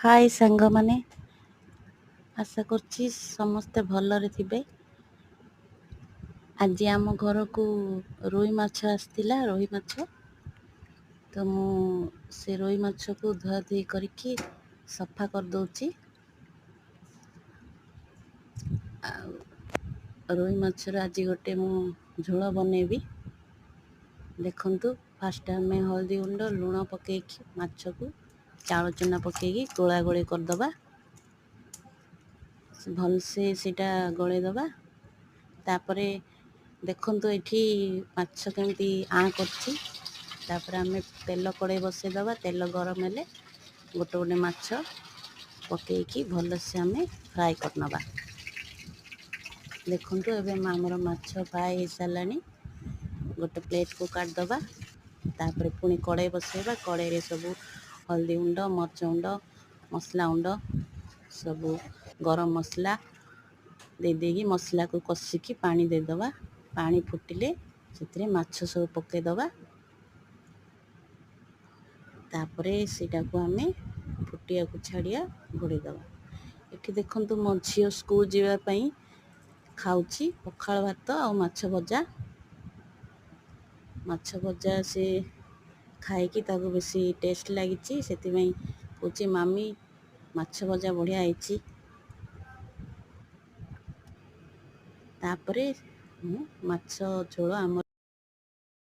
High ସାଙ୍ଗମାନେ, ଆଶା କରୁଛି ସମସ୍ତେ ଭଲରେ ଥିବେ। ଆଜି ଆମ ଘରକୁ ରୋହି ମାଛ ଆସିଥିଲା। ରୋହି ମାଛ ତ ମୁଁ ସେ ରୋହି ମାଛକୁ ଧୁଆଧୁଇ କରିକି ସଫା କରିଦେଉଛି। ଆଉ ରୋହି ମାଛର ଆଜି ଗୋଟେ ମୁଁ ଝୋଳ ବନେଇବି। ଦେଖନ୍ତୁ, ଫାଷ୍ଟ ଆମେ ହଳଦୀ ଗୁଣ୍ଡ ଲୁଣ ପକେଇକି ମାଛକୁ ଚାଉଳ ଚୂନା ପକେଇକି ଗୋଳା ଗୋଳି କରିଦେବା। ଭଲସେ ସେଇଟା ଗୋଳେଇ ଦେବା। ତାପରେ ଦେଖନ୍ତୁ ଏଠି ମାଛ କେମିତି ଆଁ କରୁଛି। ତାପରେ ଆମେ ତେଲ କଡ଼େଇ ବସାଇଦେବା। ତେଲ ଗରମ ହେଲେ ଗୋଟେ ଗୋଟେ ମାଛ ପକେଇକି ଭଲସେ ଆମେ ଫ୍ରାଏ କରିନେବା। ଦେଖନ୍ତୁ ଏବେ ଆମର ମାଛ ଫ୍ରାଏ ହେଇସାରିଲାଣି। ଗୋଟେ ପ୍ଲେଟ୍କୁ କାଢ଼ିଦେବା। ତାପରେ ପୁଣି କଡ଼େଇ ବସାଇବା। କଡ଼େଇରେ ସବୁ ହଳଦୀ ଗୁଣ୍ଡ, ମରିଚ ଗୁଣ୍ଡ, ମସଲା ଗୁଣ୍ଡ, ସବୁ ଗରମ ମସଲା ଦେଇକି ମସଲାକୁ କଷିକି ପାଣି ଦେଇଦେବା। ପାଣି ଫୁଟିଲେ ସେଥିରେ ମାଛ ସବୁ ପକାଇଦେବା। ତାପରେ ସେଇଟାକୁ ଆମେ ଫୁଟିବାକୁ ଛାଡ଼ିବା, ଘୋଡ଼େଇ ଦେବା। ଏଠି ଦେଖନ୍ତୁ ମୋ ଝିଅ ସ୍କୁଲ ଯିବା ପାଇଁ ଖାଉଛି ପଖାଳ ଭାତ ଆଉ ମାଛ ଭଜା। ମାଛ ଭଜା ସେ ଖାଇକି ତାକୁ ବେଶୀ ଟେଷ୍ଟ ଲାଗିଛି। ସେଥିପାଇଁ କହୁଛି, ମାମି ମାଛ ଭଜା ବଢ଼ିଆ ହେଇଛି। ତାପରେ ମାଛ ଝୋଳ ଆମର